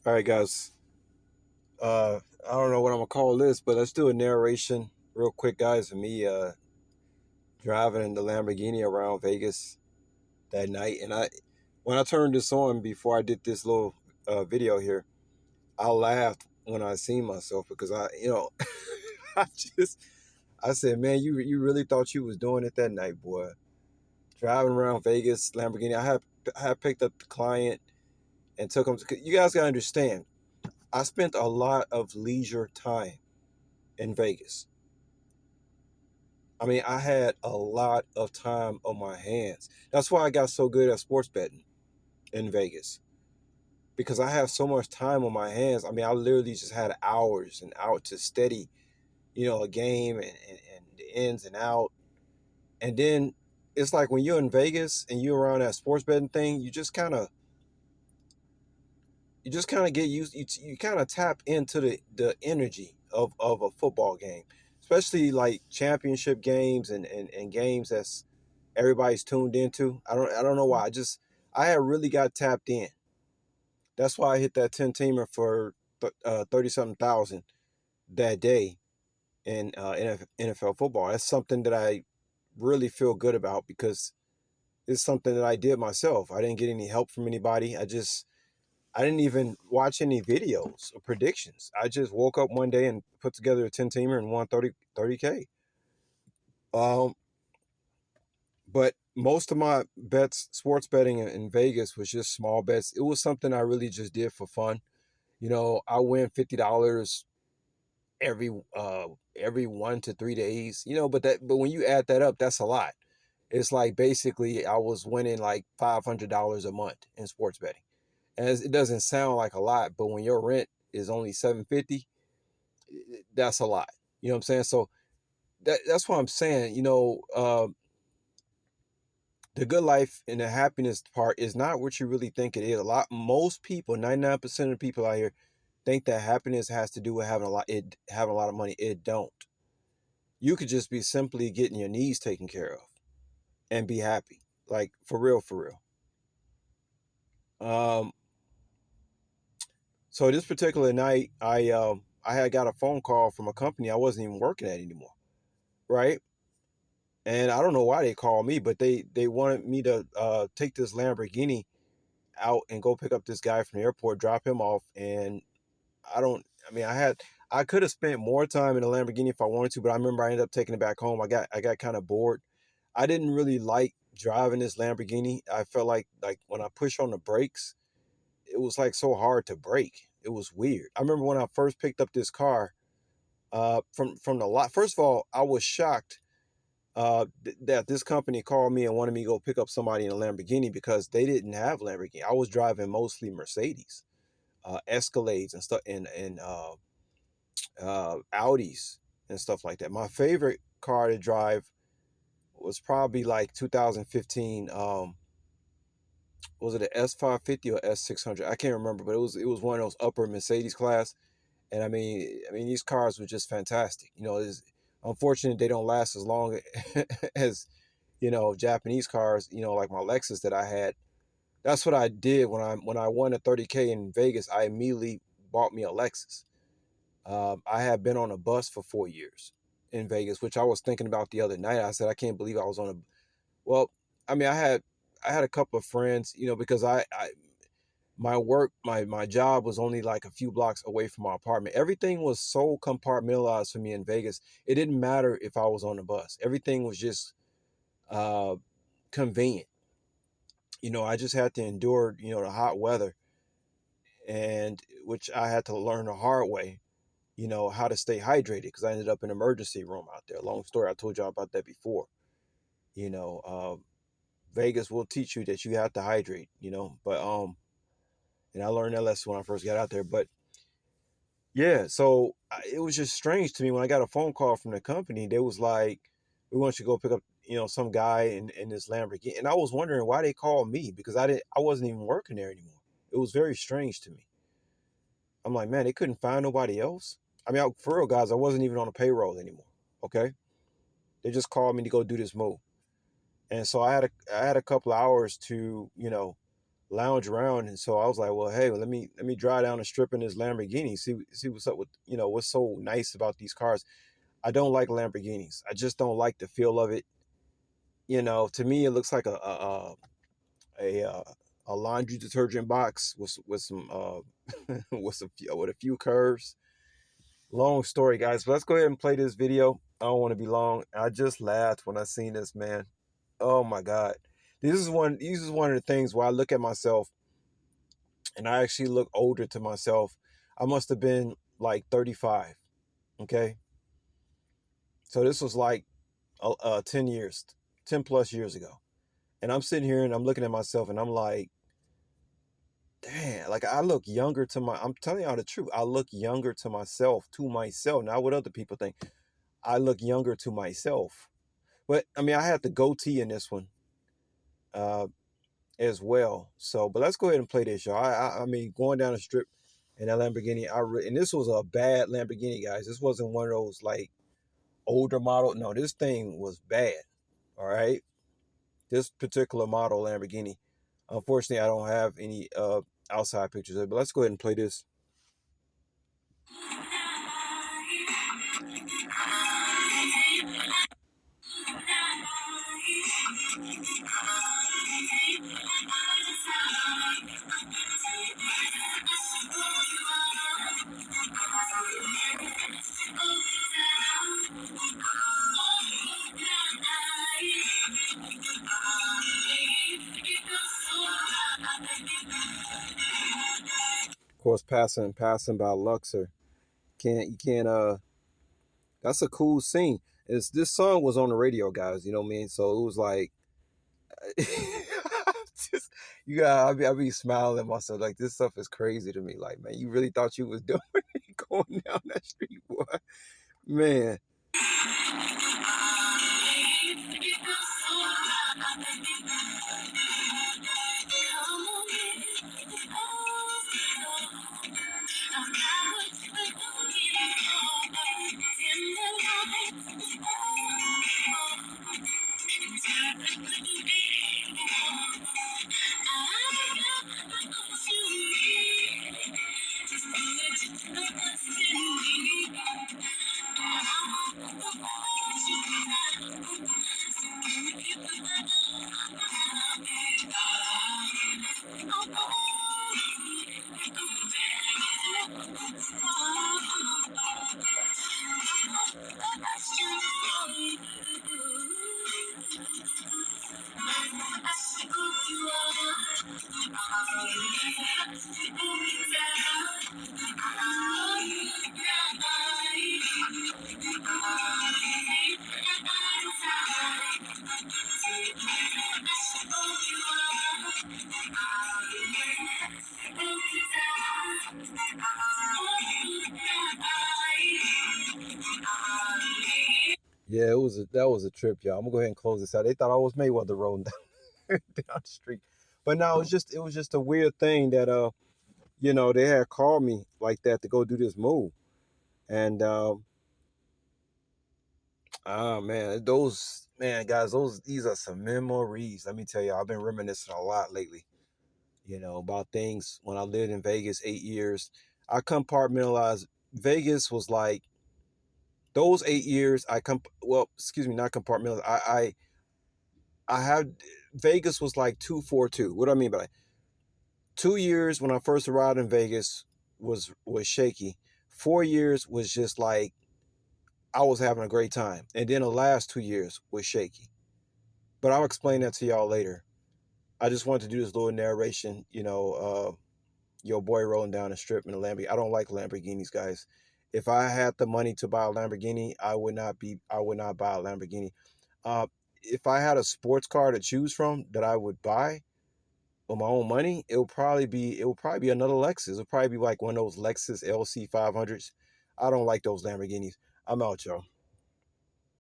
All right, guys. I don't know what I'm gonna call this, but let's do a narration real quick, guys. Of me driving in the Lamborghini around Vegas that night, and when I turned this on before I did this little video here, I laughed when I seen myself because I just I said, man, you really thought you was doing it that night, boy. Driving around Vegas Lamborghini. I had picked up the client and took him. You guys gotta understand. I spent a lot of leisure time in Vegas. I mean, I had a lot of time on my hands. That's why I got so good at sports betting in Vegas because I have so much time on my hands. I mean, I literally just had hours and out to steady, a game and the ins and out. And then it's like when you're in Vegas and you're around that sports betting thing, you just kind of get used. You kind of tap into the energy of a football game, especially like championship games and games that's everybody's tuned into. I don't know why. I had really got tapped in. That's why I hit that 10 teamer for 30 something thousand that day in NFL football. That's something that I really feel good about because it's something that I did myself. I didn't get any help from anybody. I didn't even watch any videos or predictions. I just woke up one day and put together a 10 teamer and won 30K. Um, but most of my bets, sports betting in Vegas, was just small bets. It was something I really just did for fun. I win $50 every uh every 1 to 3 days. But when you add that up, that's a lot. It's like basically I was winning like $500 a month in sports betting. And it doesn't sound like a lot, but when your rent is only 750, that's a lot. You know what I'm saying? So that's what I'm saying. The good life and the happiness part is not what you really think it is. Most people, 99% of the people out here think that happiness has to do with having a lot of money. It don't. You could just be simply getting your needs taken care of and be happy. Like for real, for real. Um, so this particular night, I had got a phone call from a company I wasn't even working at anymore, right? And I don't know why they called me, but they wanted me to take this Lamborghini out and go pick up this guy from the airport, drop him off, and I don't. I mean, I could have spent more time in the Lamborghini if I wanted to, but I remember I ended up taking it back home. I got kind of bored. I didn't really like driving this Lamborghini. I felt like when I push on the brakes, it was like so hard to brake. It was weird. I remember when I first picked up this car from the lot. First of all, I was shocked that this company called me and wanted me to go pick up somebody in a Lamborghini because they didn't have Lamborghini. I was driving mostly Mercedes, Escalades and stuff, and Audis and stuff like that. My favorite car to drive was probably like 2015. Was it an S550 or S600? I can't remember, but it was one of those upper Mercedes class. And I mean these cars were just fantastic. It's unfortunate they don't last as long as Japanese cars. Like my Lexus that I had. That's what I did when I won a 30K in Vegas. I immediately bought me a Lexus. I had been on a bus for 4 years in Vegas, which I was thinking about the other night. I said, I can't believe I was on a. Well, I mean, I had a couple of friends, because my work, my job was only like a few blocks away from my apartment. Everything was so compartmentalized for me in Vegas. It didn't matter if I was on the bus. Everything was just uh, convenient. I just had to endure, the hot weather, and which I had to learn the hard way how to stay hydrated because I ended up in an emergency room out there. Long story, I told y'all about that before. You know, Vegas will teach you that you have to hydrate. And I learned that lesson when I first got out there. But yeah, so it was just strange to me when I got a phone call from the company. They was like, "We want you to go pick up, some guy in this Lamborghini," and I was wondering why they called me because I wasn't even working there anymore. It was very strange to me. I'm like, man, they couldn't find nobody else. I mean, for real, guys, I wasn't even on the payroll anymore. Okay, they just called me to go do this move, and so I had a couple of hours to lounge around. And so I was like, well, hey, let me drive down the strip in this Lamborghini, see what's up with, what's so nice about these cars. I don't like Lamborghinis. I just don't like the feel of it. To me, it looks like a, uh, a laundry detergent box with some with a few curves. Long story, guys. But let's go ahead and play this video. I don't want to be long. I just laughed when I seen this, man. Oh my God. This is one of the things where I look at myself and I actually look older to myself. I must have been like 35. Okay. So this was like 10 years, 10 plus years ago. And I'm sitting here and I'm looking at myself and I'm like, damn, like I look younger I'm telling y'all the truth. I look younger to myself, not what other people think. I look younger to myself. But I mean, I had the goatee in this one uh, as well. So, but let's go ahead and play this, y'all. I mean, going down the strip in that Lamborghini, and this was a bad Lamborghini, guys. This wasn't one of those like older model. No, this thing was bad. All right, this particular model Lamborghini. Unfortunately, I don't have any outside pictures of it, but let's go ahead and play this. Of course, passing by Luxor. Can't you can't That's a cool scene. This song was on the radio, guys. You know what I mean? So it was like, just I be smiling at myself like this stuff is crazy to me. Like, man, you really thought you was doing it going down that street, boy? Man, yeah, that was a trip, y'all. I'm gonna go ahead and close this out. They thought I was Mayweather rolling down the street, but no, it was just a weird thing that they had called me like that to go do this move, and ah man, those man guys, these are some memories. Let me tell you, I've been reminiscing a lot lately. About things when I lived in Vegas 8 years. I compartmentalized. Vegas was like those 8 years. Well, excuse me, not compartmentalized. I have Vegas was like 242. What do I mean by that? 2 years when I first arrived in Vegas was shaky. 4 years was just like I was having a great time, and then the last 2 years was shaky. But I'll explain that to y'all later. I just wanted to do this little narration. Your boy rolling down the strip in a Lamborghini. I don't like Lamborghinis, guys. If I had the money to buy a Lamborghini, I would not buy a Lamborghini. Uh, if I had a sports car to choose from that I would buy with my own money, it will probably be another Lexus. It'll probably be like one of those Lexus LC 500s. I don't like those Lamborghinis. I'm out, y'all.